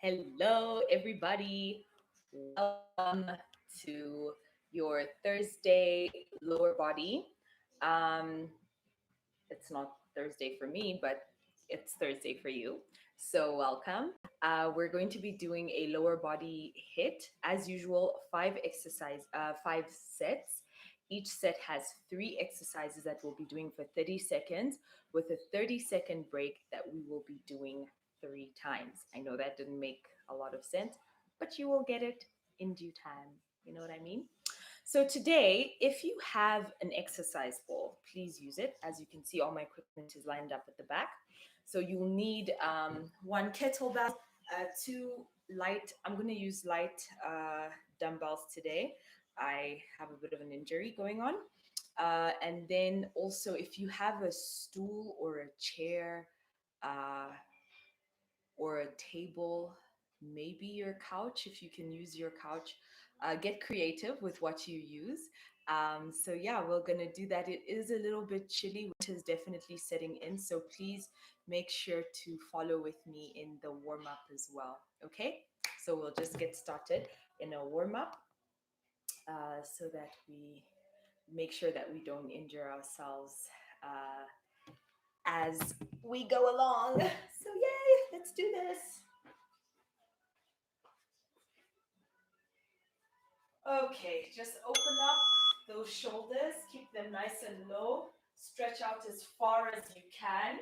Hello, everybody. Welcome to your Thursday lower body. Um, it's not Thursday for me, but it's Thursday for you. So, welcome. We're going to be doing a lower body hit as usual, five sets. Each set has three exercises that we'll be doing for 30 seconds with a 30-second break that we will be doing three times. I know that didn't make a lot of sense, but you will get it in due time. You know what I mean? So today, if you have an exercise ball, please use it. As you can see, all my equipment is lined up at the back. So you'll need one kettlebell, two light. I'm going to use light dumbbells today. I have a bit of an injury going on. And then also, if you have a stool or a chair, uh, or a table, maybe your couch, if you can use your couch. Get creative with what you use. So, yeah, we're going to do that. It is a little bit chilly, which is definitely setting in. So, please make sure to follow with me in the warm up as well. Okay. So, we'll just get started in a warm up so that we make sure that we don't injure ourselves as we go along. So, yay, let's do this. Okay, just open up those shoulders, keep them nice and low, stretch out as far as you can.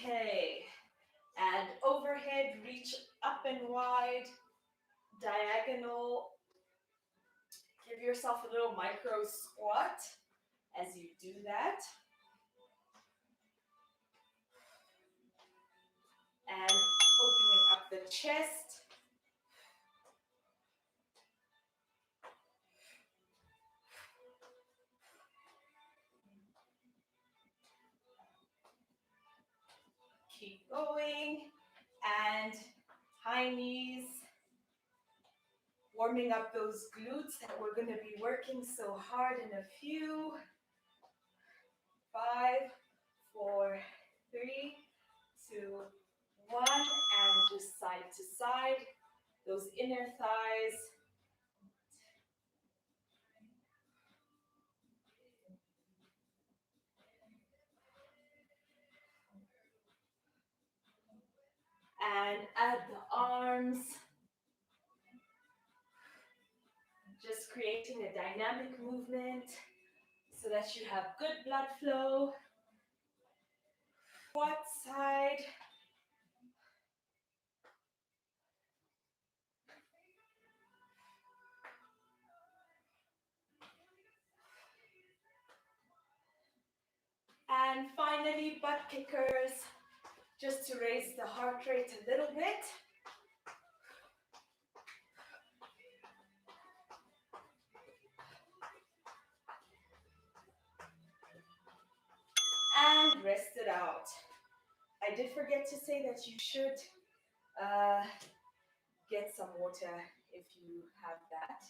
Okay, and overhead, reach up and wide, diagonal. Give yourself a little micro squat as you do that. And opening up the chest. Keep going. And high knees. Warming up those glutes that we're going to be working so hard in a few. 5, 4, 3, 2, 1, and just side to side. Those inner thighs. And add the arms. Just creating a dynamic movement so that you have good blood flow. What side? And finally, butt kickers, just to raise the heart rate a little bit. And rest it out. I did forget to say that you should uh, get some water if you have that.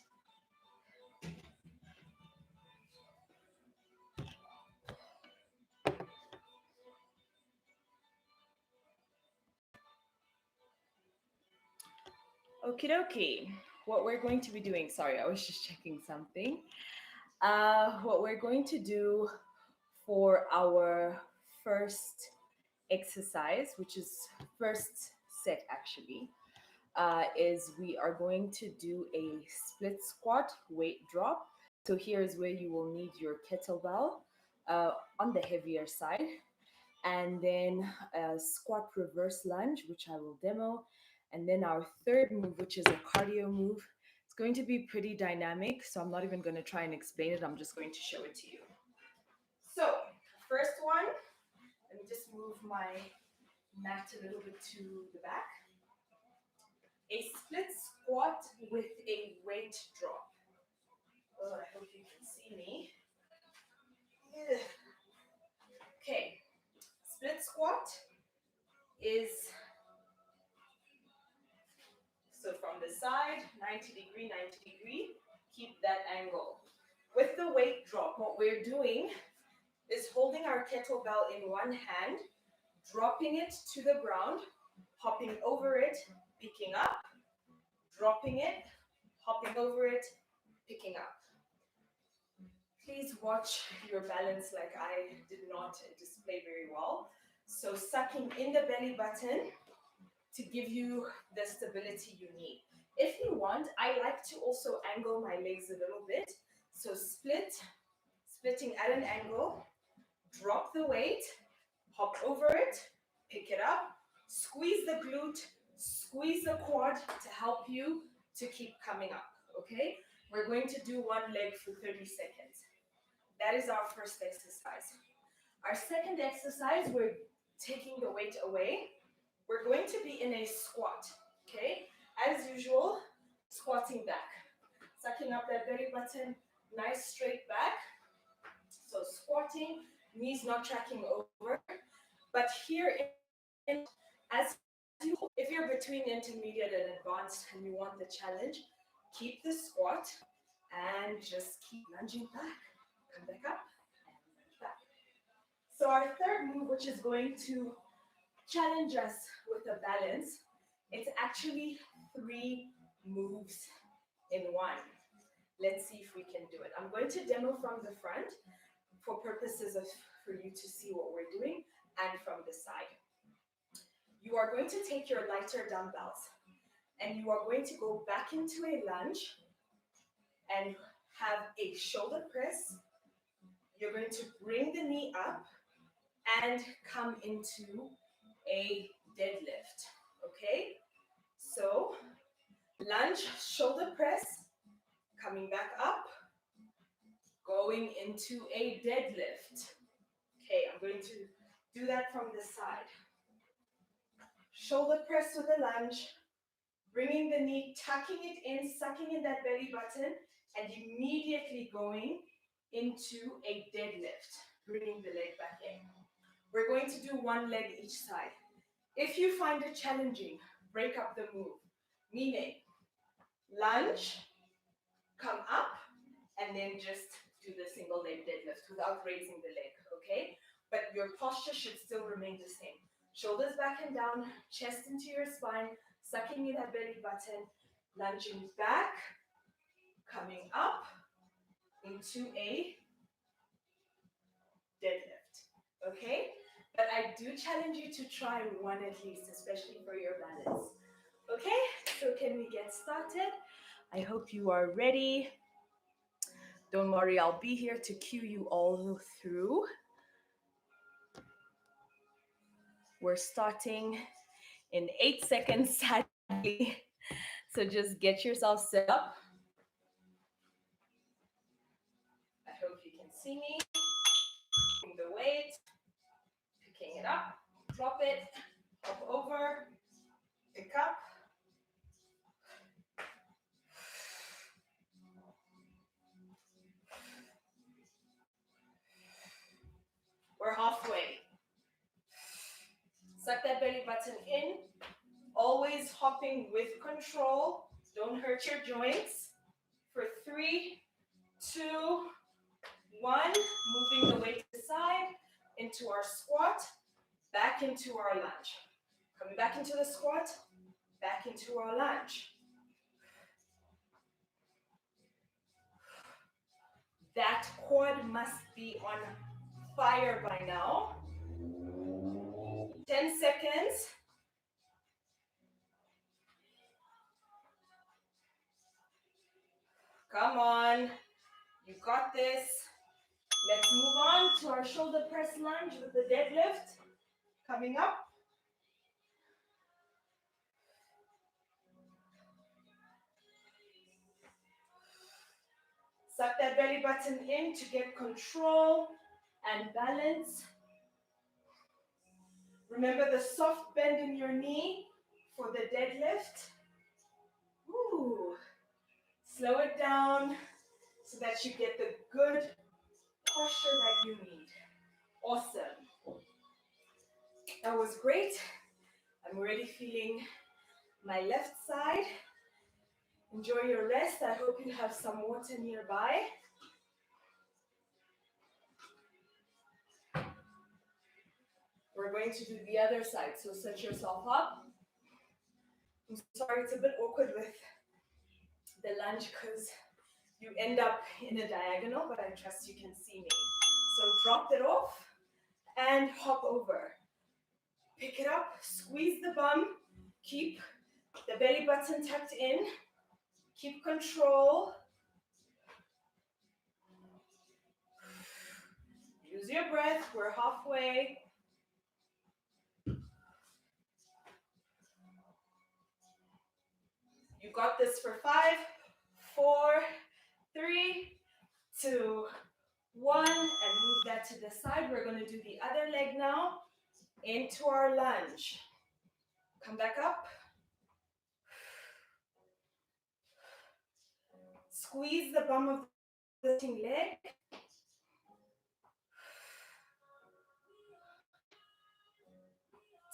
Okie dokie. What we're going to be doing, sorry, I was just checking something. What we're going to do for our first exercise, which is first set actually, is we are going to do a split squat weight drop. So here's where you will need your kettlebell on the heavier side, and then a squat reverse lunge, which I will demo, and then our third move, which is a cardio move. It's going to be pretty dynamic, so I'm not even going to try and explain it. I'm just going to show it to you. So, first one, let me just move my mat a little bit to the back. A split squat with a weight drop. Oh, I hope you can see me. Okay, split squat is, so from the side, 90 degree, 90 degree, keep that angle. With the weight drop, what we're doing is holding our kettlebell in one hand, dropping it to the ground, hopping over it, picking up, dropping it, hopping over it, picking up. Please watch your balance like I did not display very well. So sucking in the belly button to give you the stability you need. If you want, I like to also angle my legs a little bit. So splitting at an angle, drop the weight, hop over it, pick it up, squeeze the glute, squeeze the quad to help you to keep coming up, okay? We're going to do one leg for 30 seconds. That is our first exercise. Our second exercise, we're taking the weight away. We're going to be in a squat, okay? As usual, squatting back. Sucking up that belly button, nice straight back. So squatting, knees not tracking over. But here, as you, if you're between intermediate and advanced and you want the challenge, keep the squat and just keep lunging back. Come back up and back. So our third move, which is going to challenge us with a balance, it's actually 3 moves in one. Let's see if we can do it. I'm going to demo from the front for purposes of for you to see what we're doing, and from the side. You are going to take your lighter dumbbells and you are going to go back into a lunge and have a shoulder press. You're going to bring the knee up and come into a deadlift, okay? So lunge, shoulder press, coming back up, going into a deadlift. Okay, I'm going to do that from the side. Shoulder press with a lunge, bringing the knee, tucking it in, sucking in that belly button, and immediately going into a deadlift, bringing the leg back in. We're going to do one leg each side. If you find it challenging, break up the move, meaning lunge, come up, and then just do the single leg deadlift without raising the leg, okay? But your posture should still remain the same. Shoulders back and down, chest into your spine, sucking in that belly button, lunging back, coming up into a deadlift, okay? But I do challenge you to try one at least, especially for your balance. Okay, so can we get started? I hope you are ready. Don't worry, I'll be here to cue you all through. We're starting in 8 seconds, sadly. So just get yourself set up. I hope you can see me. Picking the weight, picking it up, drop it, hop over, pick up. We're halfway. Suck that belly button in. Always hopping with control. Don't hurt your joints. For 3, 2, 1. Moving the weight to the side, into our squat, back into our lunge. Coming back into the squat, back into our lunge. That quad must be on fire by now. 10 seconds. Come on. You got this. Let's move on to our shoulder press lunge with the deadlift. Coming up. Suck that belly button in to get control and balance. Remember the soft bend in your knee for the deadlift. Ooh. Slow it down so that you get the good posture that you need. Awesome. That was great. I'm already feeling my left side. Enjoy your rest. I hope you have some water nearby. We're going to do the other side. So set yourself up. I'm sorry, it's a bit awkward with the lunge because you end up in a diagonal, but I trust you can see me. So drop it off and hop over. Pick it up, squeeze the bum, keep the belly button tucked in, keep control. Use your breath, we're halfway. You got this for 5, 4, 3, 2, 1, and move that to the side. We're going to do the other leg now into our lunge. Come back up. Squeeze the bum of the sitting leg.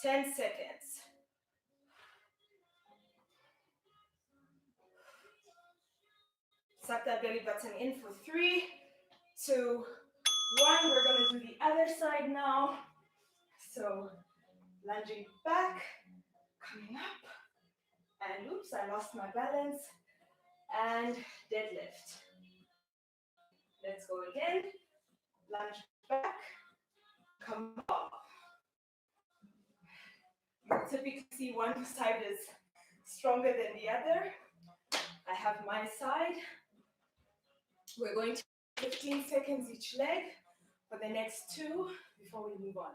Ten seconds. Suck that belly button in for 3, 2, 1. We're going to do the other side now. So lunging back, coming up, and oops, I lost my balance, and deadlift. Let's go again. Lunge back, come up. You typically see one side is stronger than the other. I have my side. We're going to 15 seconds each leg for the next 2 before we move on.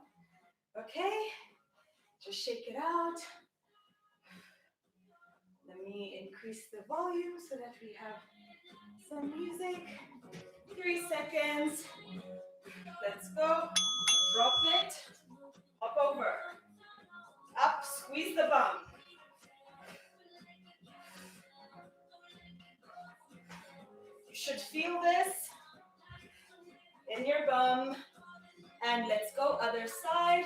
Okay, just shake it out. Let me increase the volume so that we have some music. 3 seconds. Let's go. Drop it. Hop over. Up. Squeeze the bum. You should feel this in your bum. And let's go. Other side.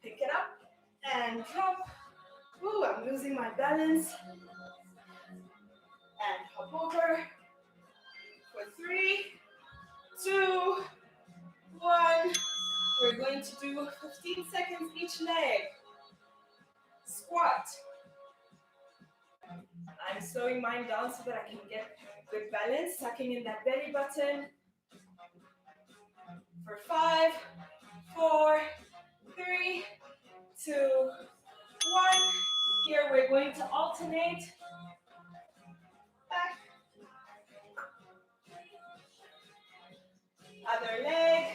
Pick it up and drop. Ooh, I'm losing my balance. And hop over. For 3, 2, 1. We're going to do 15 seconds each leg. Squat. I'm slowing mine down so that I can get good balance. Sucking in that belly button. For 5, 4, 3, 2, 1. Here we're going to alternate. Back. Other leg.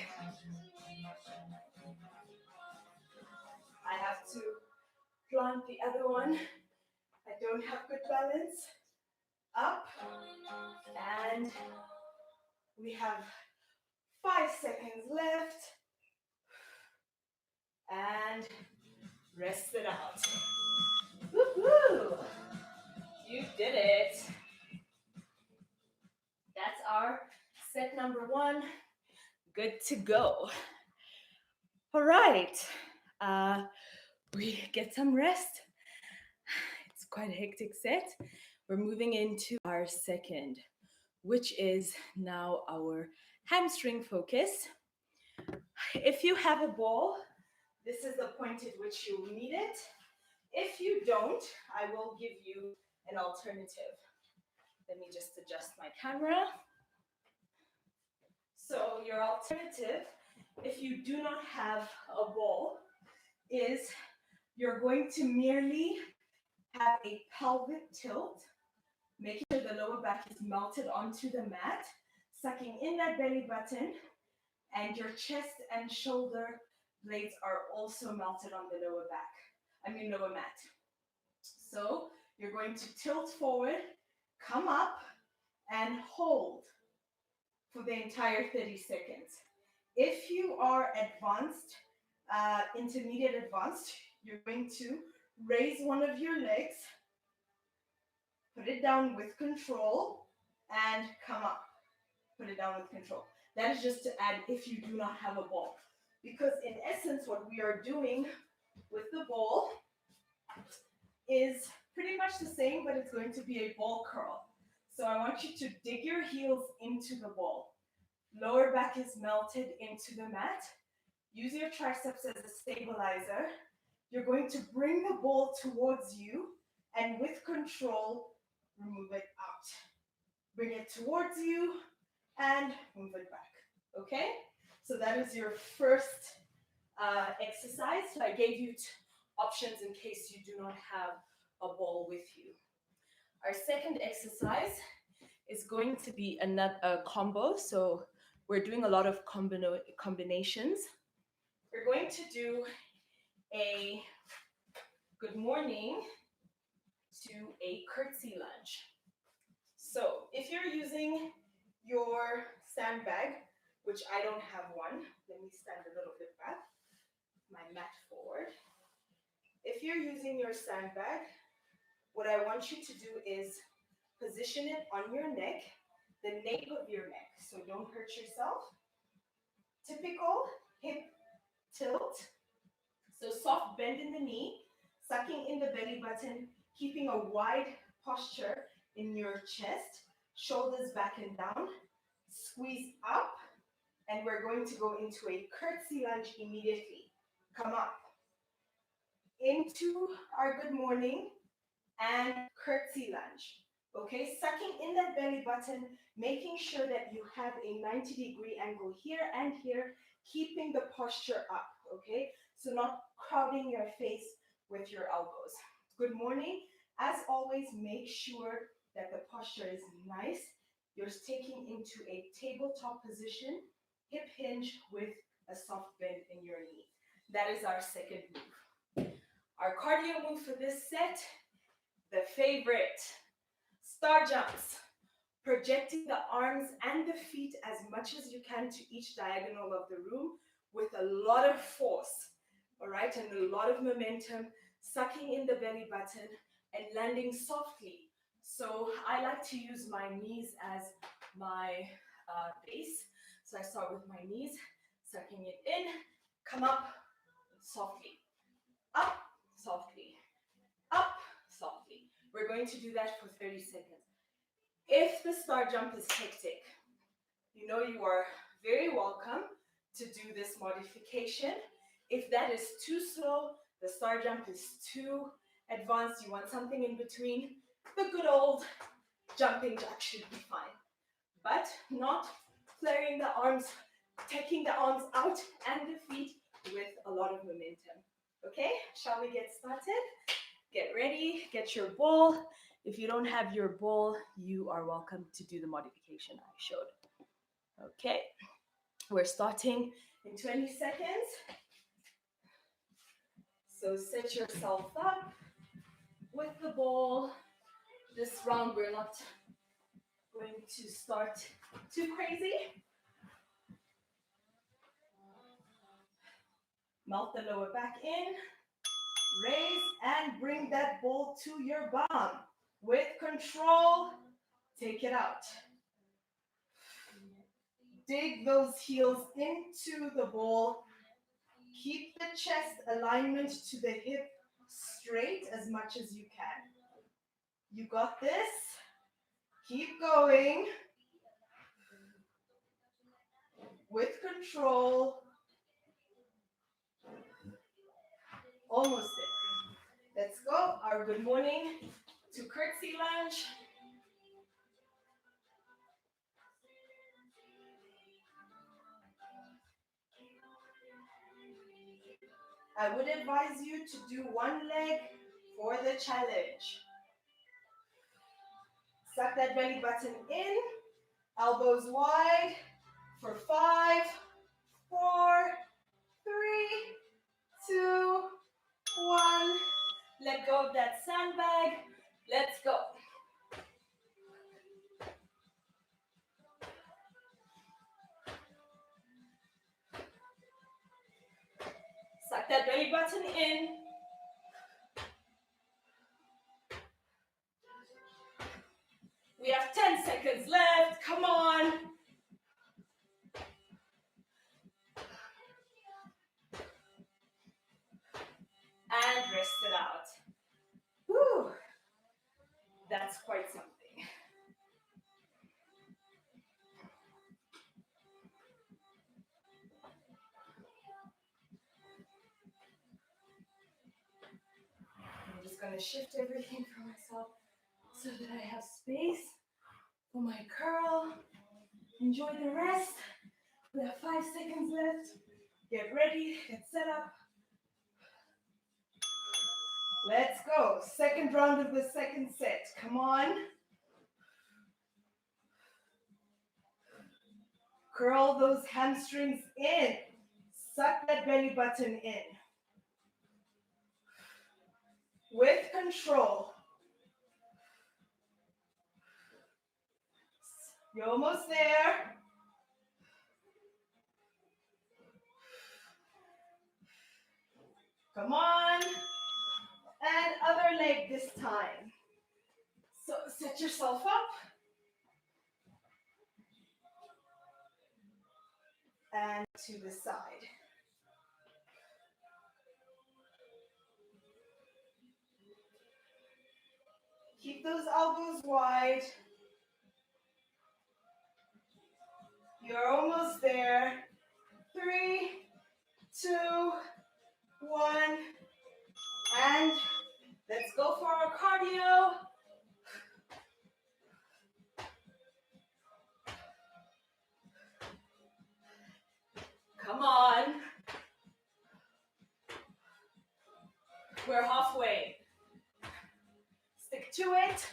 I have to plant the other one. I don't have good balance. Up. And we have 5 seconds left. And rest it out. Woohoo! You did it. That's our set number 1. Good to go. All right. We get some rest. It's quite a hectic set. We're moving into our second, which is now our hamstring focus. If you have a ball, this is the point at which you'll need it. If you don't, I will give you an alternative. Let me just adjust my camera. So your alternative, if you do not have a ball, is you're going to merely have a pelvic tilt, making sure the lower back is melted onto the mat, sucking in that belly button, and your chest and shoulder blades are also melted on the lower mat. So you're going to tilt forward, come up, and hold for the entire 30 seconds. If you are advanced, intermediate advanced, you're going to raise one of your legs, put it down with control, and come up. Put it down with control. That is just to add if you do not have a ball. Because in essence, what we are doing with the ball is pretty much the same, but it's going to be a ball curl. So I want you to dig your heels into the ball. Lower back is melted into the mat. Use your triceps as a stabilizer. You're going to bring the ball towards you and with control, remove it out. Bring it towards you and move it back. Okay? So that is your first exercise. So I gave you options in case you do not have a ball with you. Our second exercise is going to be a combo. So we're doing a lot of combinations. We're going to do a good morning to a curtsy lunge. So if you're using your sandbag, which I don't have one, let me stand a little bit back, my mat forward. If you're using your sandbag, what I want you to do is position it on your neck, the nape of your neck, so don't hurt yourself. Typical hip tilt, so soft bend in the knee, sucking in the belly button, keeping a wide posture in your chest, shoulders back and down, squeeze up, and we're going to go into a curtsy lunge immediately. Come up, into our good morning and curtsy lunge. Okay, sucking in that belly button, making sure that you have a 90-degree angle here and here, keeping the posture up, okay? So not crowding your face with your elbows. Good morning. As always, make sure that the posture is nice. You're taking into a tabletop position, hip hinge with a soft bend in your knee. That is our second move. Our cardio move for this set, the favorite, star jumps. Projecting the arms and the feet as much as you can to each diagonal of the room with a lot of force, all right, and a lot of momentum, sucking in the belly button and landing softly. So I like to use my knees as my base. So I start with my knees, sucking it in, come up softly, up softly, up softly. We're going to do that for 30 seconds. If the star jump is hectic, you know you are very welcome to do this modification. If that is too slow, the star jump is too advanced, you want something in between, the good old jumping jack should be fine. But not flaring the arms, taking the arms out and the feet with a lot of momentum. Okay, shall we get started? Get ready, get your ball. If you don't have your ball, you are welcome to do the modification I showed. Okay, we're starting in 20 seconds. So set yourself up with the ball. This round we're not going to start too crazy. Melt the lower back in. Raise and bring that ball to your bum. With control, take it out. Dig those heels into the ball. Keep the chest alignment to the hip straight as much as you can. You got this. Keep going. With control. Almost there. Let's go. Our good morning to curtsy lunge. I would advise you to do one leg for the challenge. Suck that belly button in, elbows wide for 5, 4, 3, 2, 1. Let go of that sandbag. Let's go. Suck that belly button in. We have 10 seconds left. Come on. And rest it out. Whew. That's quite something. to shift everything for myself so that I have space for my curl. Enjoy the rest. We have 5 seconds left. Get ready, get set up. Let's go. Second round of the second set. Come on. Curl those hamstrings in. Suck that belly button in. With control. You're almost there. Come on. And other leg this time. So set yourself up. And to the side. Keep those elbows wide. You're almost there. 3, 2, 1. And let's go for our cardio. Come on. We're halfway. Stick to it.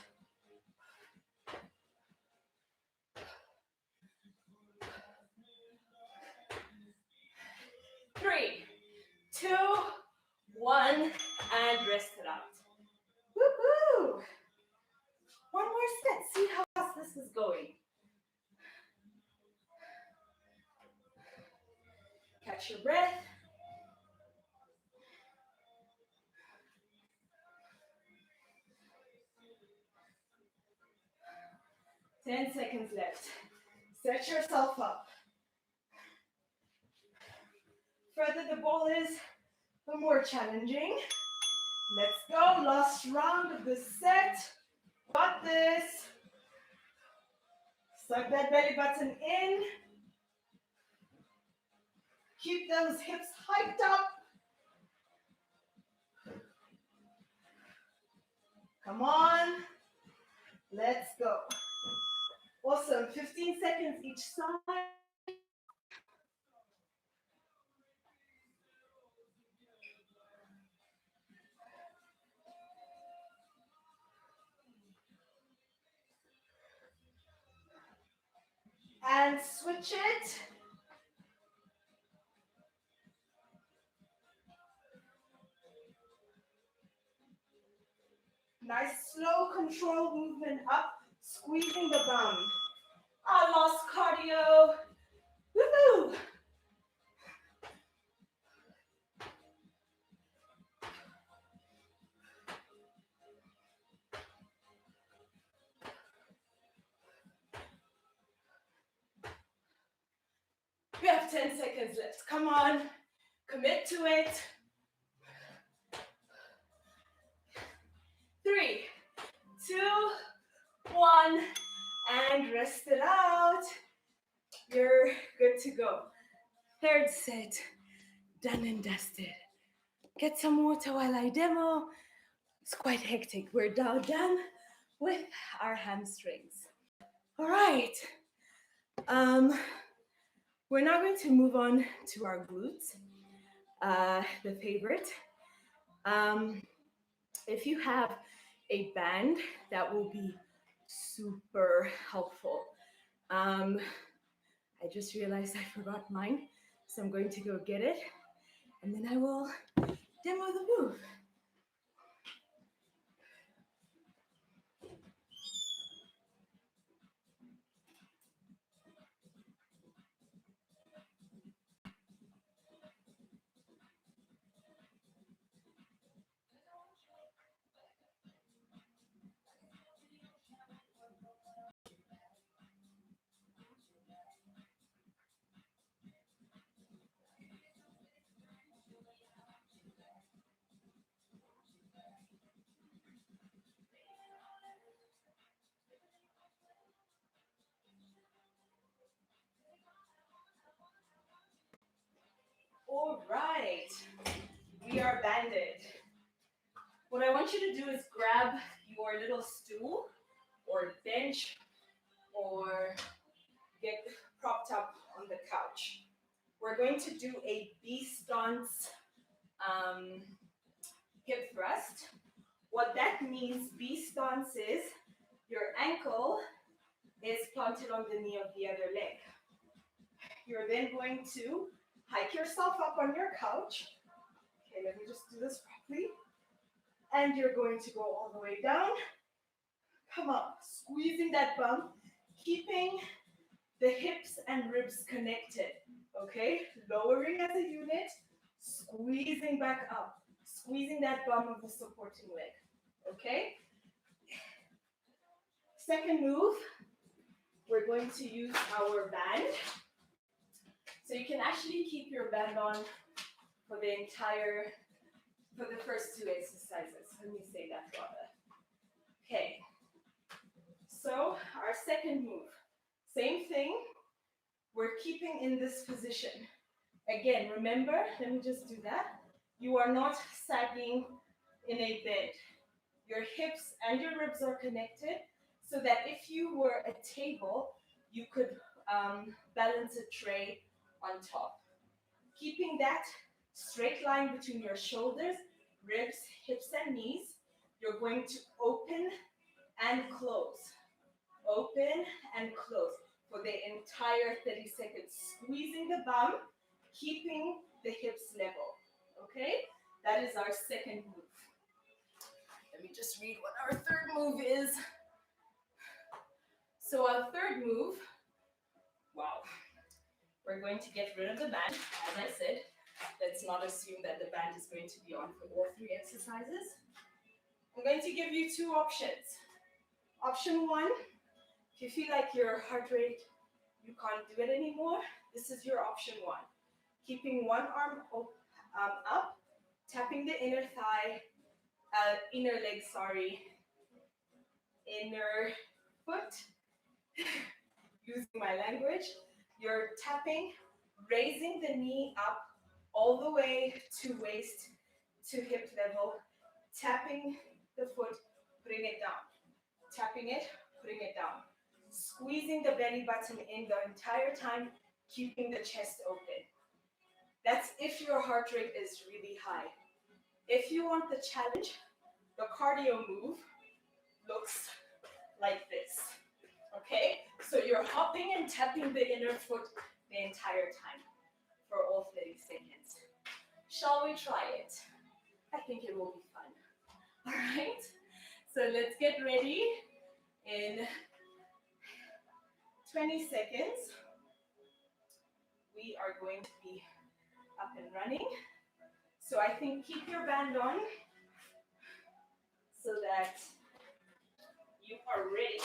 Three, 2, 1, and rest it out. Woohoo! One more set. See how fast this is going. Catch your breath. Ten seconds left. Set yourself up. Further the ball is, the more challenging. Let's go. Last round of the set. Got this. Suck that belly button in. Keep those hips hiked up. Come on. Let's go. Awesome. 15 seconds each side. And switch it. Nice slow control movement up, squeezing the bum. I lost cardio. Woohoo! We have 10 seconds left. Come on. Commit to it. 3, 2, 1, and rest it out. You're good to go. Third set, done and dusted. Get some water while I demo. It's quite hectic. We're now done with our hamstrings. All right. We're now going to move on to our glutes, the favorite. If you have a band, that will be super helpful. I just realized I forgot mine, so I'm going to go get it, and then I will demo the move. All right, we are banded. What I want you to do is grab your little stool or bench or get propped up on the couch. We're going to do a B stance hip thrust. What that means, B stance is your ankle is planted on the knee of the other leg. You're then going to hike yourself up on your couch. Okay, let me just do this properly. And you're going to go all the way down. Come up, squeezing that bum, keeping the hips and ribs connected. Okay, lowering as a unit, squeezing back up, squeezing that bum of the supporting leg. Okay? Second move, we're going to use our band. So you can actually keep your band on for the first two exercises. Let me say that rather. Okay. So our second move, same thing. We're keeping in this position. Again, remember, let me just do that. You are not sagging in a bend. Your hips and your ribs are connected so that if you were a table, you could balance a tray on top. Keeping that straight line between your shoulders, ribs, hips, and knees, you're going to open and close. Open and close for the entire 30 seconds. Squeezing the bum, keeping the hips level. Okay? That is our second move. Let me just read what our third move is. So our third move, wow. We're going to get rid of the band. As I said, let's not assume that the band is going to be on for all three exercises. I'm going to give you two options. Option one, if you feel like your heart rate, you can't do it anymore, this is your option one. Keeping one arm up, tapping the inner thigh, inner leg, inner foot, using my language. You're tapping, raising the knee up all the way to waist, to hip level, tapping the foot, putting it down, tapping it, putting it down, squeezing the belly button in the entire time, keeping the chest open. That's if your heart rate is really high. If you want the challenge, the cardio move looks like this. Okay? So you're hopping and tapping the inner foot the entire time for all 30 seconds. Shall we try it? I think it will be fun. All right? So let's get ready. In 20 seconds, we are going to be up and running. So I think keep your band on so that you are ready.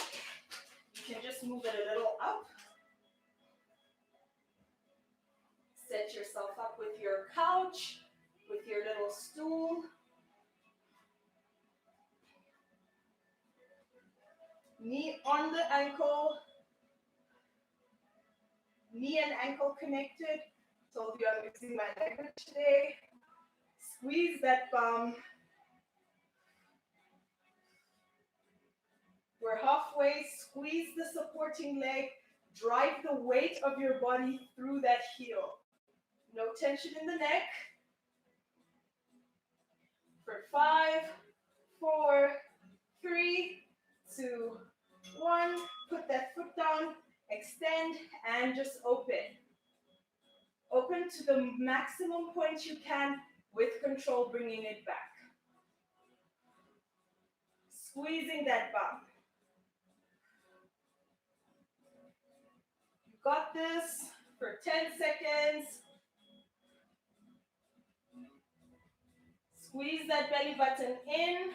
You can just move it a little up. Set yourself up with your couch, with your little stool. Knee on the ankle. Knee and ankle connected. Told you I'm using my language today. Squeeze that bum. We're halfway. Squeeze the supporting leg. Drive the weight of your body through that heel. No tension in the neck. For 5, 4, 3, 2, 1. Put that foot down. Extend and just open. Open to the maximum point you can with control, bringing it back. Squeezing that bum. You got this for 10 seconds. Squeeze that belly button in.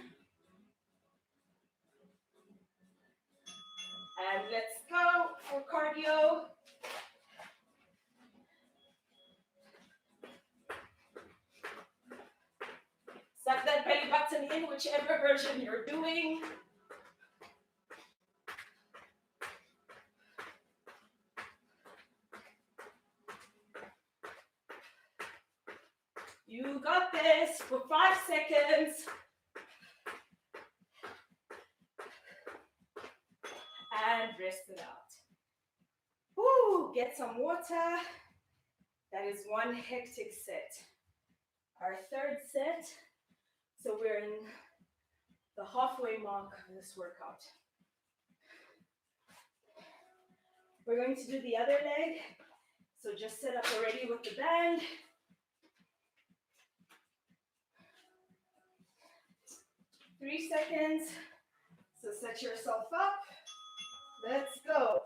And let's go for cardio. Suck that belly button in, whichever version you're doing. You got this for 5 seconds. rest it out. Woo, get some water. That is one hectic set. Our third set, so we're in the halfway mark of this workout. We're going to do the other leg, so just set up already with the band. 3 seconds, so set yourself up. Let's go.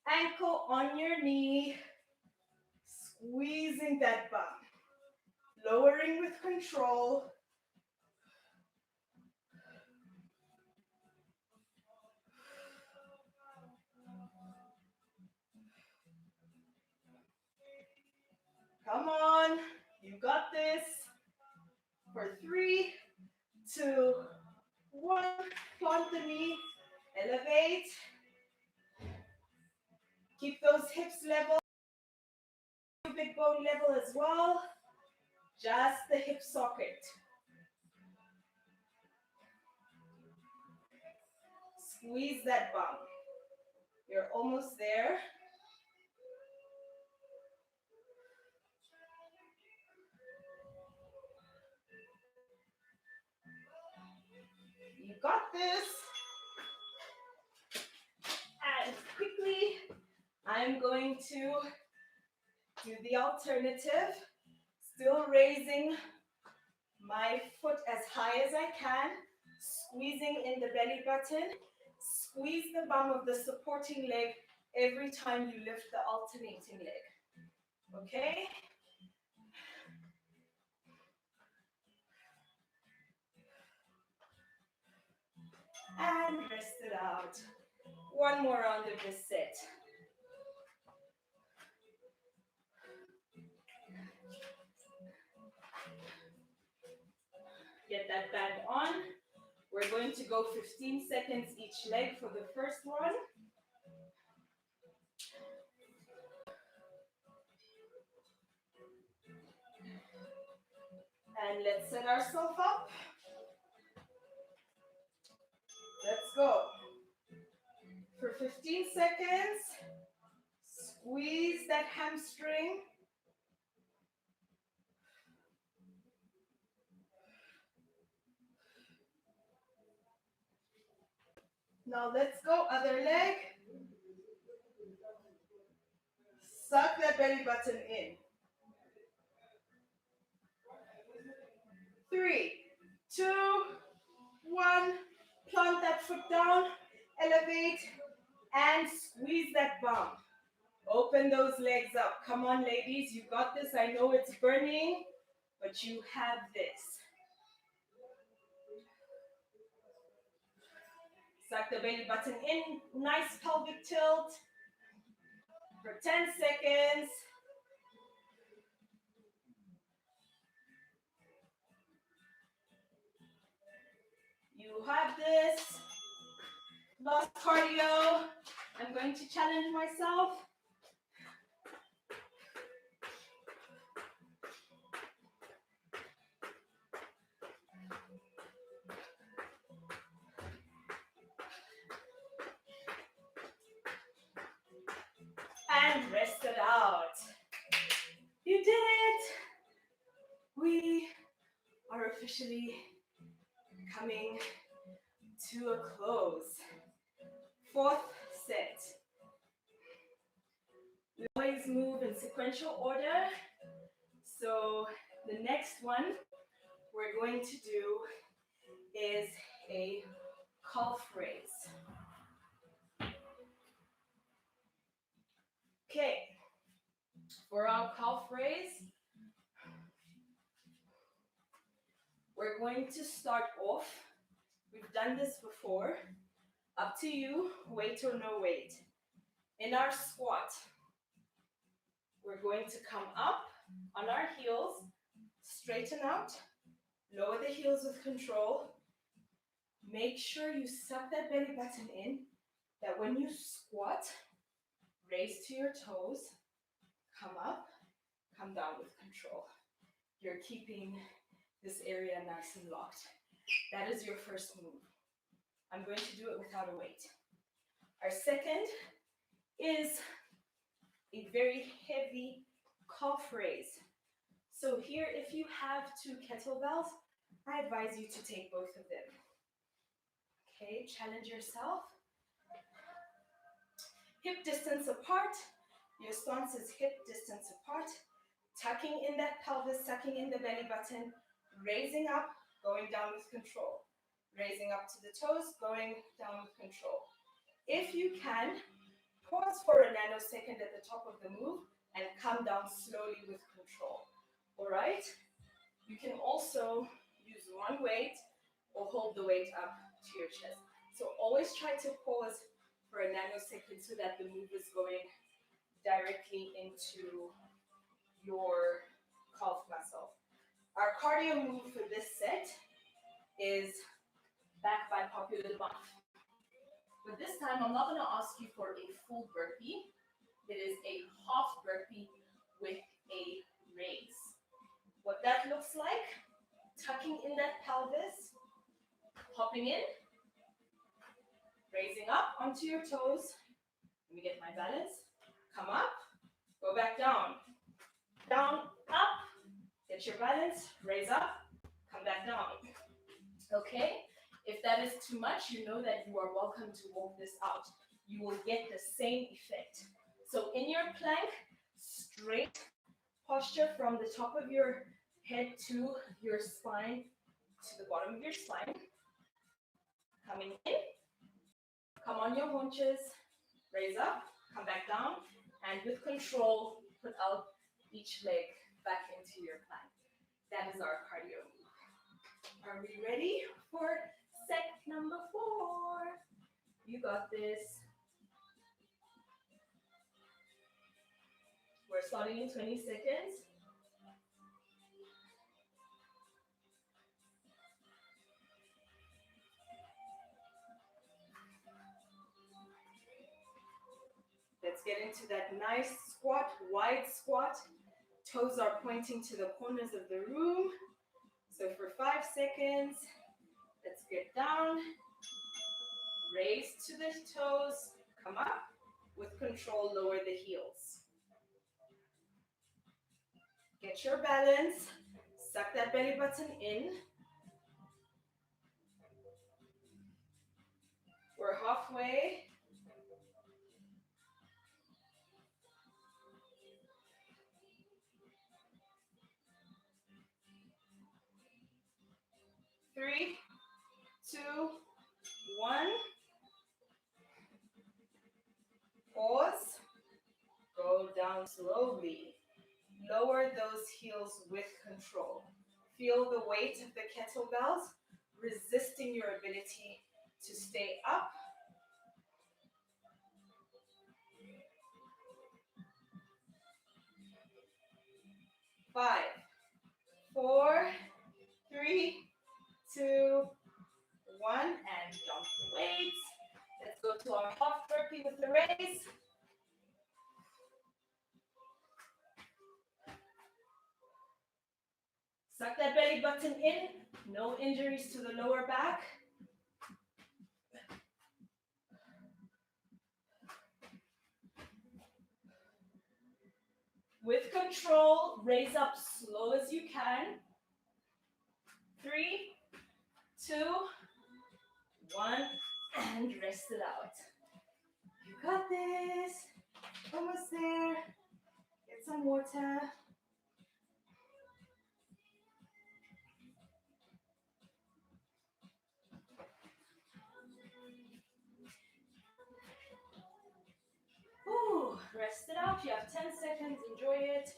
Ankle on your knee, squeezing that bum, lowering with control. Come on, you got this. For 3, 2, 1, plant the knee, elevate. Keep those hips level, big bone level as well. Just the hip socket. Squeeze that bum. You're almost there. You got this. And quickly, I'm going to do the alternative. Still raising my foot as high as I can, squeezing in the belly button. Squeeze the bum of the supporting leg every time you lift the alternating leg. Okay? And rest it out. One more round of this set. Get that band on. We're going to go 15 seconds each leg for the first one. And let's set ourselves up. Let's go. For 15 seconds, squeeze that hamstring. Now let's go, other leg. Suck that belly button in. 3, 2, 1. Plant that foot down, elevate, and squeeze that bum. Open those legs up. Come on, ladies, you got this. I know it's burning, but you have this. Suck the belly button in, nice pelvic tilt for 10 seconds. You have this. Last cardio. I'm going to challenge myself. And rest it out. You did it. We are officially coming to a close. 4th set. We always move in sequential order. So the next one we're going to do is a calf raise. Okay, for our calf raise, we're going to start off. We've done this before. Up to you, weight or no weight. In our squat, we're going to come up on our heels, straighten out, lower the heels with control. Make sure you suck that belly button in, that when you squat, raise to your toes, come up, come down with control. You're keeping this area nice and locked. That is your first move. I'm going to do it without a weight. Our second is a very heavy calf raise. So here, if you have 2 kettlebells, I advise you to take both of them. Okay, challenge yourself. Hip distance apart. Your stance is hip distance apart. Tucking in that pelvis, sucking in the belly button, raising up, going down with control. Raising up to the toes, going down with control. If you can, pause for a nanosecond at the top of the move and come down slowly with control. All right? You can also use one weight or hold the weight up to your chest. So always try to pause for a nanosecond so that the move is going directly into your calf muscle. Our cardio move for this set is back by popular demand. But this time, I'm not going to ask you for a full burpee. It is a half burpee with a raise. What that looks like, tucking in that pelvis, hopping in, raising up onto your toes. Let me get my balance. Come up, go back down. Down, up, get your balance, raise up, come back down. Okay? If that is too much, you know that you are welcome to walk this out. You will get the same effect. So in your plank, straight posture from the top of your head to your spine, to the bottom of your spine. Coming in, come on your haunches, raise up, come back down, and with control, put out each leg back into your plank. That is our cardio move. Are we ready for set number 4? You got this. We're starting in 20 seconds. Let's get into that nice squat, wide squat. Toes are pointing to the corners of the room. So for 5 seconds, let's get down, raise to the toes, come up, with control, lower the heels. Get your balance, suck that belly button in. We're halfway. Three, 2, 1. Pause. Go down slowly. Lower those heels with control. Feel the weight of the kettlebells resisting your ability to stay up. 5, 4, 3, 2, 1, and dump the weights. Let's go to our half burpee with the raise. Suck that belly button in. No injuries to the lower back. With control, raise up slow as you can. 3, 2, 1, and rest it out. You got this. Almost there. Get some water. Ooh, rest it out. You have 10 seconds. Enjoy it.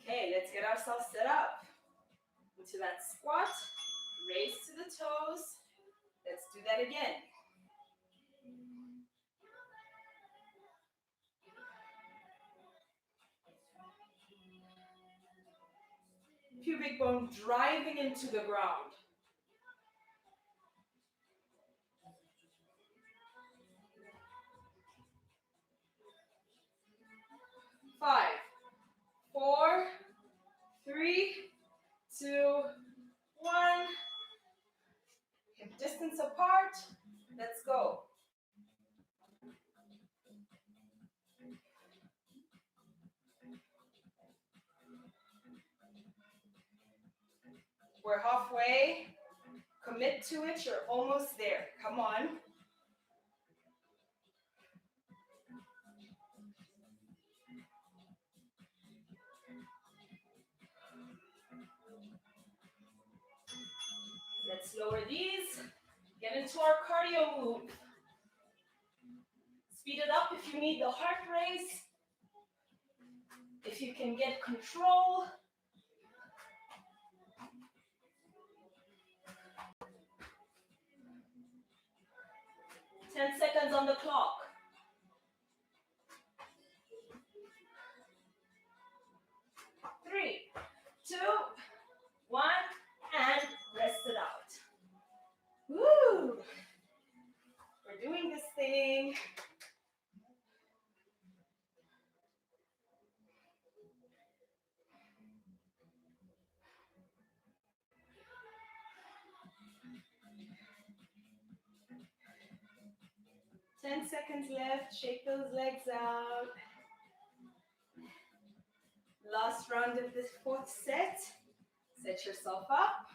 Okay, let's get ourselves set up into that squat. Raise to the toes. Let's do that again. Pubic bone driving into the ground. 5, 4, 3, 2, 1. start. Let's go. We're halfway. Commit to it. You're almost there. Come on. Let's lower these. Get into our cardio move. Speed it up if you need the heart race. If you can get control. Ten seconds on the clock. 3, 2, 1, and rest it out. Woo! We're doing this thing. Ten seconds left. Shake those legs out. Last round of this fourth set. Set yourself up.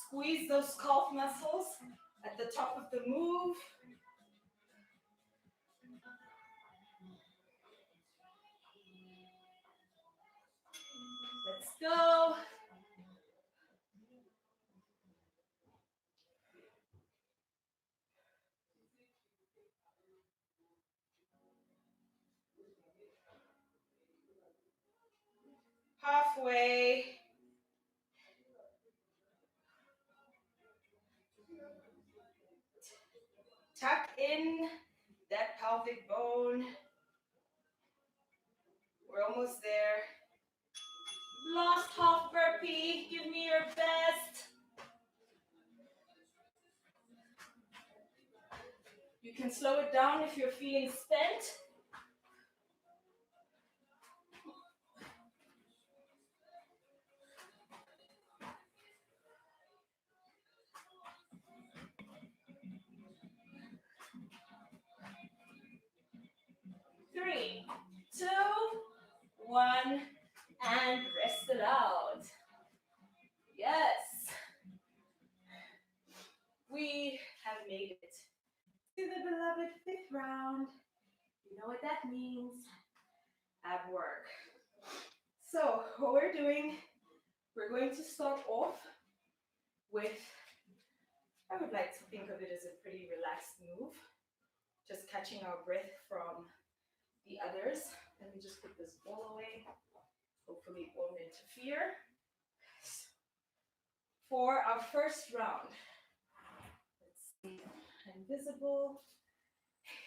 Squeeze those calf muscles at the top of the move. Let's go. Halfway. Tuck in that pelvic bone. We're almost there. Last half burpee. Give me your best. You can slow it down if you're feeling spent. Three, 2, 1, and rest it out. Yes. We have made it to the beloved 5th round. You know what that means. Ab work. So what we're doing, we're going to start off with, I would like to think of it as a pretty relaxed move. Just catching our breath from the others. Let me just put this ball away. Hopefully it won't interfere. For our first round, let's see, invisible.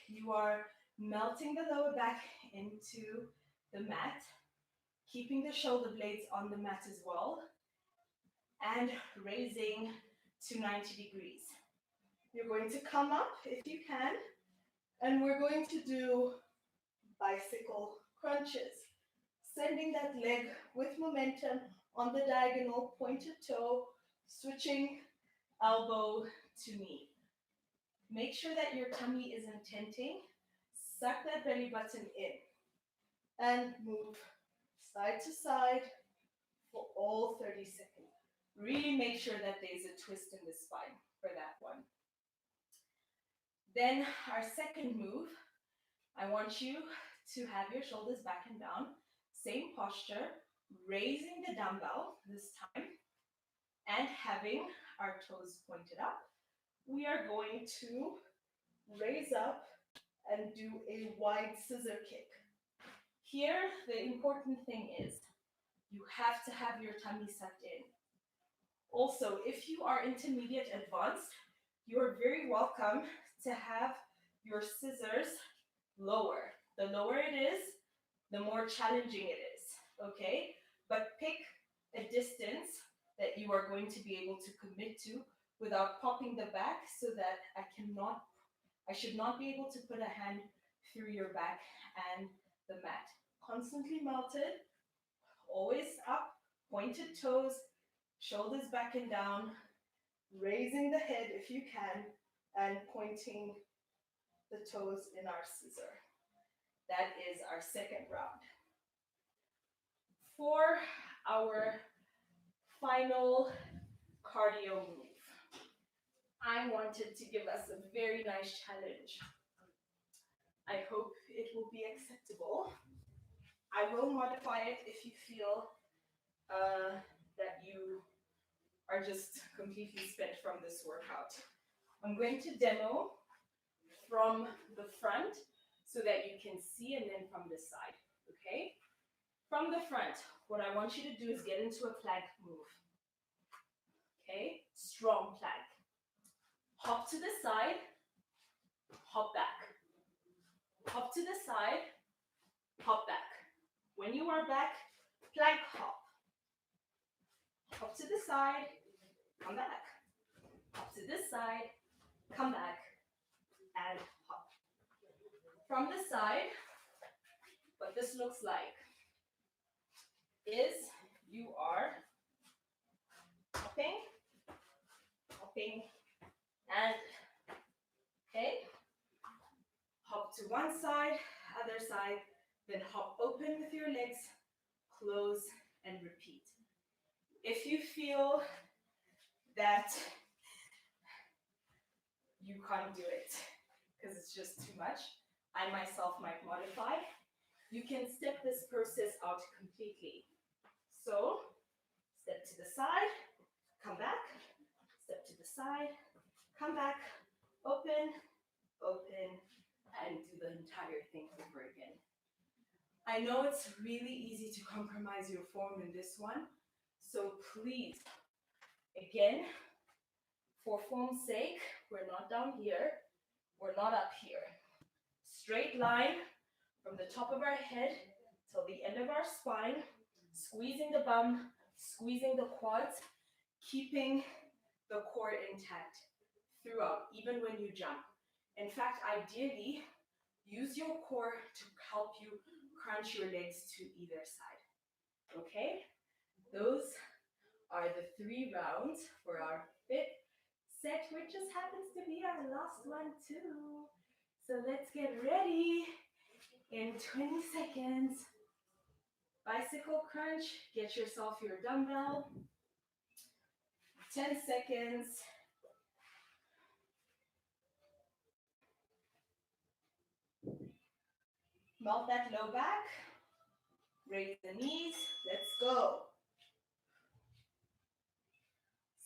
You are melting the lower back into the mat, keeping the shoulder blades on the mat as well, and raising to 90 degrees. You're going to come up if you can, and we're going to do bicycle crunches, sending that leg with momentum on the diagonal, pointed toe, switching elbow to knee. Make sure that your tummy isn't tenting. Suck that belly button in and move side to side for all 30 seconds. Really make sure that there's a twist in the spine for that one. Then our second move, I want you to have your shoulders back and down. Same posture, raising the dumbbell this time and having our toes pointed up. We are going to raise up and do a wide scissor kick. Here, the important thing is you have to have your tummy sucked in. Also, if you are intermediate advanced, you're very welcome to have your scissors lower. The lower it is, the more challenging it is, okay? But pick a distance that you are going to be able to commit to without popping the back, so that I should not be able to put a hand through your back and the mat. constantly melted, always up, pointed toes, shoulders back and down, raising the head if you can, and pointing the toes in our scissor. That is our second round. For our final cardio move, I wanted to give us a very nice challenge. I hope it will be acceptable. I will modify it if you feel that you are just completely spent from this workout. I'm going to demo from the front so that you can see, and then from this side, okay? From the front, what I want you to do is get into a plank move, okay? Strong plank. Hop to the side, hop back. Hop to the side, hop back. When you are back, plank hop. Hop to the side, come back. Hop to this side, come back, and hop. From the side, what this looks like is you are hopping, hopping, and okay. Hop to one side, other side, then hop open with your legs, close, and repeat. If you feel that you can't do it because it's just too much, I myself might modify. You can step this process out completely. So, step to the side, come back, step to the side, come back, open, open, and do the entire thing over again. I know it's really easy to compromise your form in this one, so please, again, for form's sake, we're not down here, we're not up here. Straight line from the top of our head till the end of our spine, squeezing the bum, squeezing the quads, keeping the core intact throughout, even when you jump. In fact, ideally, use your core to help you crunch your legs to either side. Okay? Those are the 3 rounds for our 5th set, which just happens to be our last one too. So let's get ready in 20 seconds. Bicycle crunch, get yourself your dumbbell. 10 seconds. Melt that low back. Raise the knees. Let's go.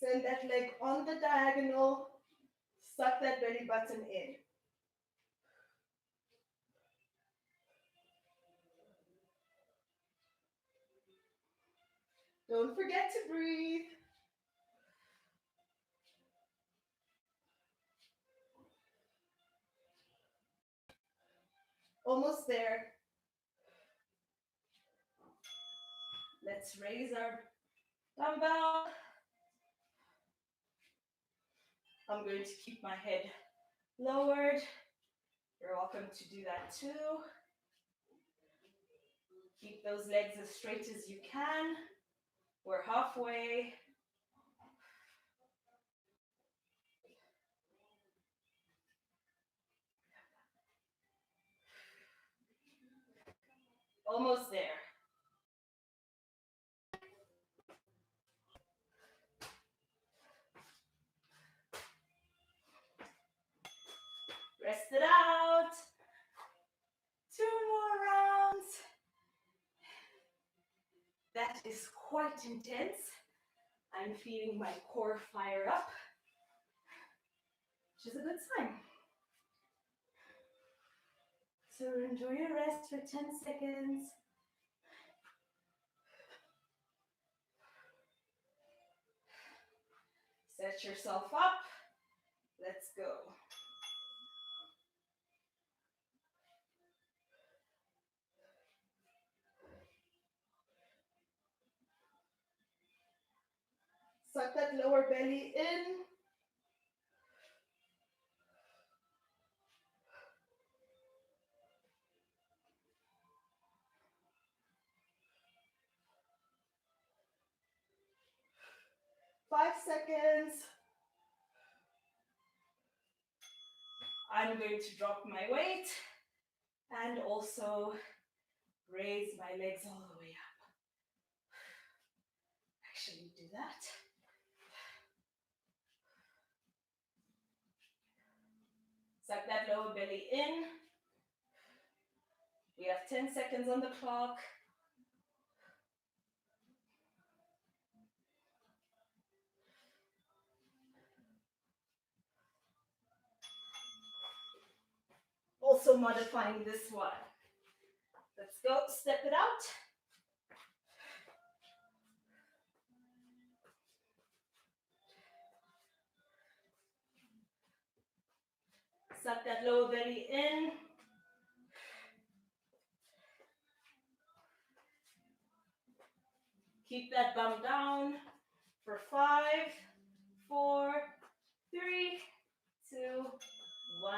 Send that leg on the diagonal. Suck that belly button in. Don't forget to breathe. Almost there. Let's raise our dumbbell. I'm going to keep my head lowered. You're welcome to do that too. Keep those legs as straight as you can. We're halfway. Almost there. Rest it out. 2 more rounds. That is quite intense. I'm feeling my core fire up, which is a good sign. So enjoy your rest for 10 seconds. Set yourself up. Let's go. Suck that lower belly in. 5 seconds. I'm going to drop my weight and also raise my legs all the way up. Actually, do that. Suck that lower belly in. We have 10 seconds on the clock. Also modifying this one. Let's go, step it out. Suck that lower belly in. Keep that bum down for 5, 4, 3, 2, 1,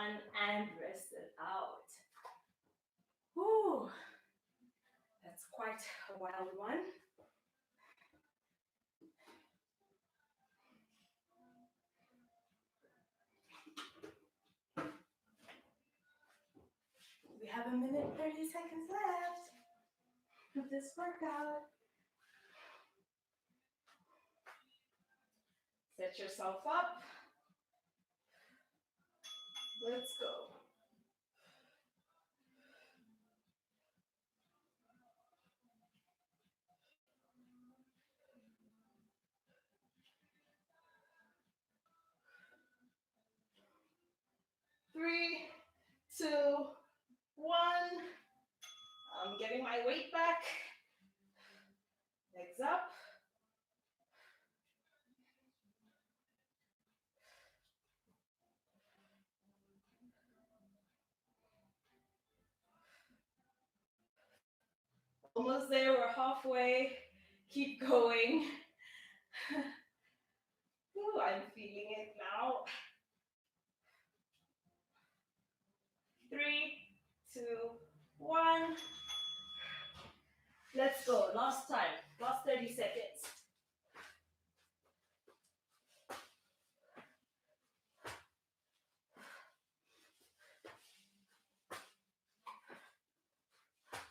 and rest it out. Whew. That's quite a wild one. We have 1 minute, 30 seconds left of this workout. Set yourself up. Let's go. Three, 2, 1. I'm getting my weight back. Legs up. Almost there, we're halfway. Keep going. Ooh, I'm feeling it now. 3, 2, 1. Let's go. Last time. Last 30 seconds.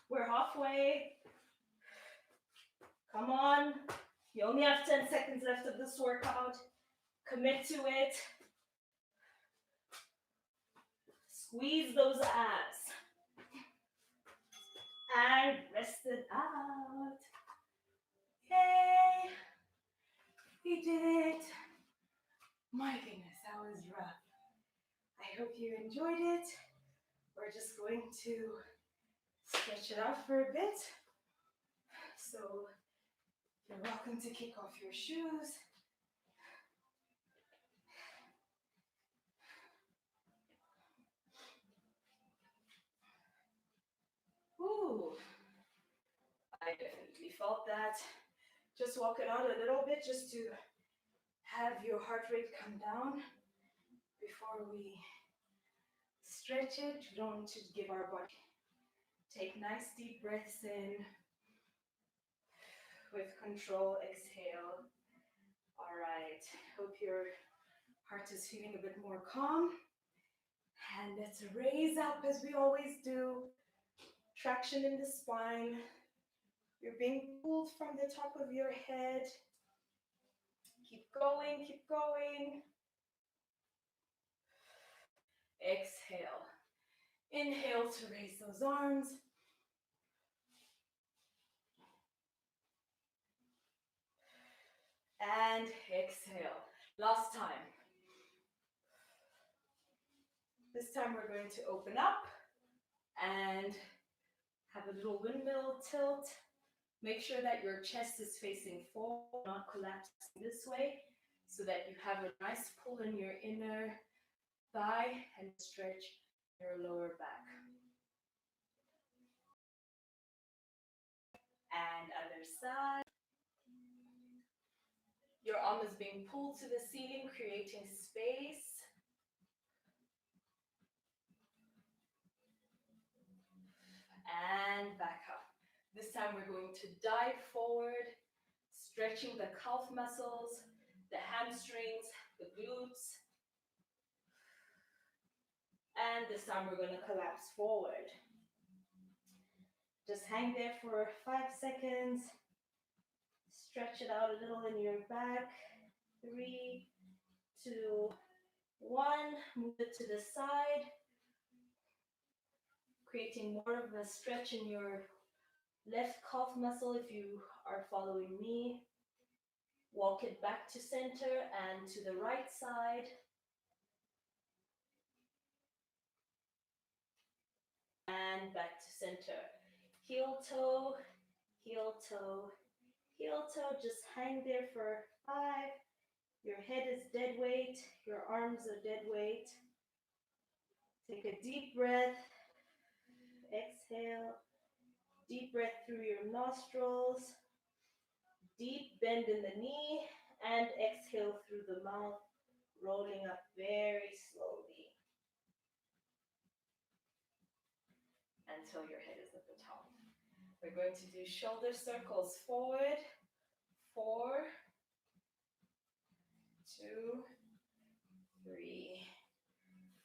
We're halfway. Come on. You only have 10 seconds left of this workout. Commit to it. Squeeze those abs. And rest it out. Yay! We did it. My goodness, that was rough. I hope you enjoyed it. We're just going to stretch it out for a bit. So you're welcome to kick off your shoes. Ooh, I definitely felt that. Just walk it out a little bit just to have your heart rate come down before we stretch it. We don't want to give our body. Take nice deep breaths in. With control, exhale. All right, hope your heart is feeling a bit more calm. And let's raise up as we always do. Traction in the spine. You're being pulled from the top of your head. Keep going, keep going. Exhale. Inhale to raise those arms. And exhale. Last time. This time we're going to open up and have a little windmill tilt. Make sure that your chest is facing forward, not collapsing this way, so that you have a nice pull in your inner thigh and stretch your lower back. And other side. Your arm is being pulled to the ceiling, creating space. And back up. This time we're going to dive forward, stretching the calf muscles, the hamstrings, the glutes. And this time we're going to collapse forward. Just hang there for 5 seconds. Stretch it out a little in your back. 3, 2, 1. Move it to the side. Creating more of a stretch in your left calf muscle if you are following me. Walk it back to center and to the right side. And back to center. Heel toe, heel toe, heel toe. Just hang there for 5. Your head is dead weight. Your arms are dead weight. Take a deep breath. Exhale. Deep breath through your nostrils. Deep bend in the knee. And exhale through the mouth, rolling up very slowly until your head is at the top. We're going to do shoulder circles forward. 4, 2, 3,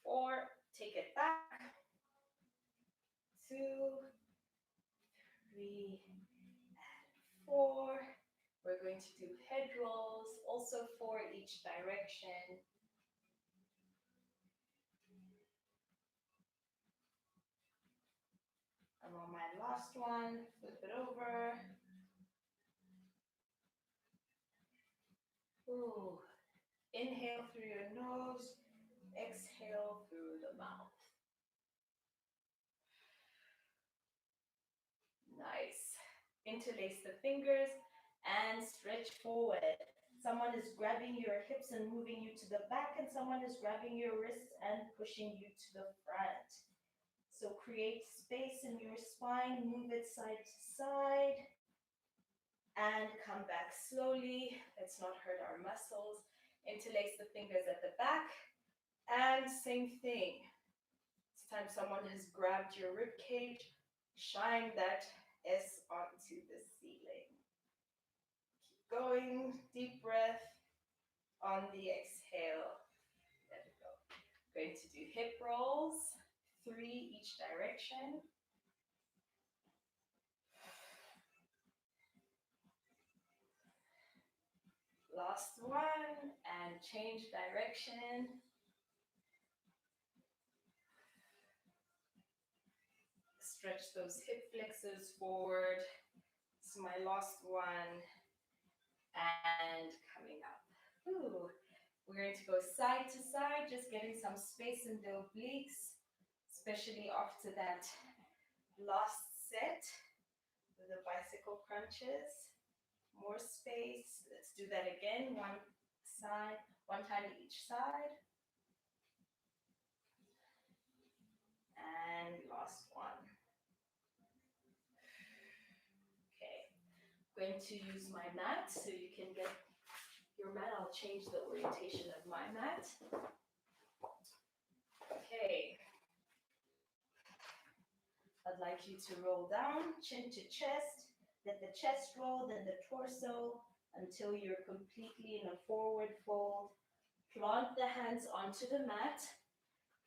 4. Take it back. 2, 3, and 4. We're going to do head rolls, also 4 each direction. I'm on my last one. Flip it over. Ooh. Inhale through your nose. Exhale through the mouth. Nice. Interlace the fingers and stretch forward. Someone is grabbing your hips and moving you to the back, and someone is grabbing your wrists and pushing you to the front. So create space in your spine, move it side to side, and come back slowly. Let's not hurt our muscles. Interlace the fingers at the back, and same thing. This time someone has grabbed your rib cage, shine that S onto the ceiling. Keep going, deep breath on the exhale. There we go. Going to do hip rolls, 3 each direction. Last one, and change direction. Stretch those hip flexors forward. This is my last one. And coming up. Ooh. We're going to go side to side, just getting some space in the obliques, especially after that last set with the bicycle crunches. More space. Let's do that again. One side, one time each side. And last one. Okay. I'm going to use my mat so you can get your mat. I'll change the orientation of my mat. Okay. I'd like you to roll down, chin to chest. Let the chest roll, then the torso, until you're completely in a forward fold. Plant the hands onto the mat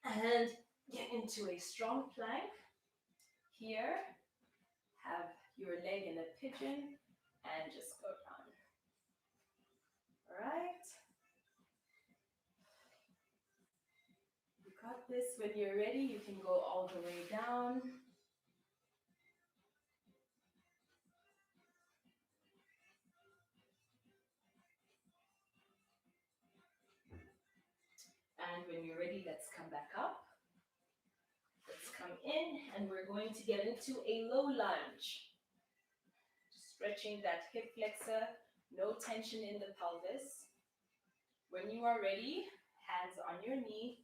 and get into a strong plank. Here, have your leg in a pigeon and just go down. All right. You got this. When you're ready, you can go all the way down. And when you're ready, let's come back up. Let's come in, and we're going to get into a low lunge. Just stretching that hip flexor, no tension in the pelvis. When you are ready, hands on your knee.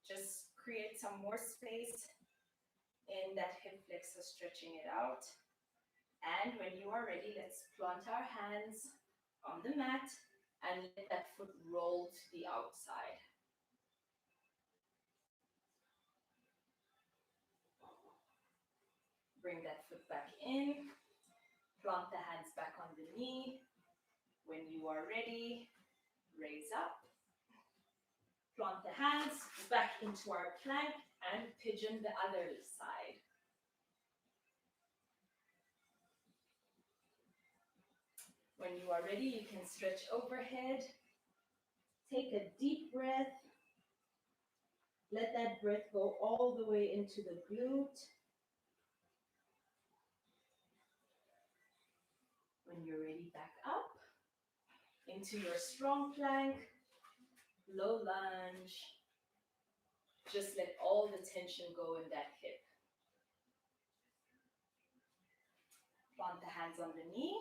Just create some more space in that hip flexor, stretching it out. And when you are ready, let's plant our hands on the mat and let that foot roll to the outside. Bring that foot back in. Plant the hands back on the knee. When you are ready, raise up, plant the hands back into our plank and pigeon the other side. When you are ready, you can stretch overhead. Take a deep breath. Let that breath go all the way into the glute. When you're ready, back up into your strong plank, low lunge. Just let all the tension go in that hip. Plant the hands on the knee.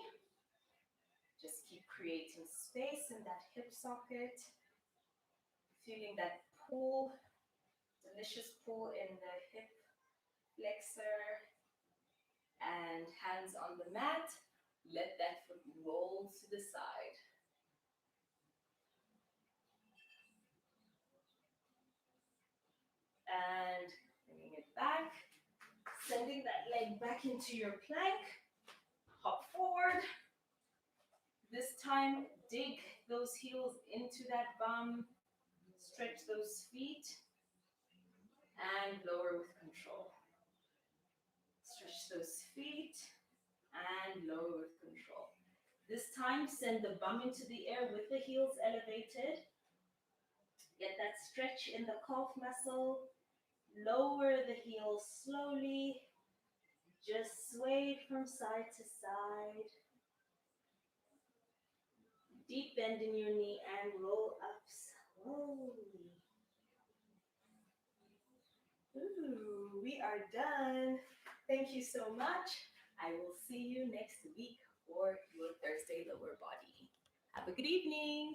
Just keep creating space in that hip socket. Feeling that pull, delicious pull in the hip flexor. And hands on the mat. Let that foot roll to the side. And bringing it back. Sending that leg back into your plank. Hop forward. This time, dig those heels into that bum. Stretch those feet. And lower with control. Stretch those feet. And lower with control. This time, send the bum into the air with the heels elevated. Get that stretch in the calf muscle. Lower the heels slowly. Just sway from side to side. Deep bend in your knee and roll up slowly. Ooh, we are done. Thank you so much. I will see you next week for your Thursday lower body. Have a good evening.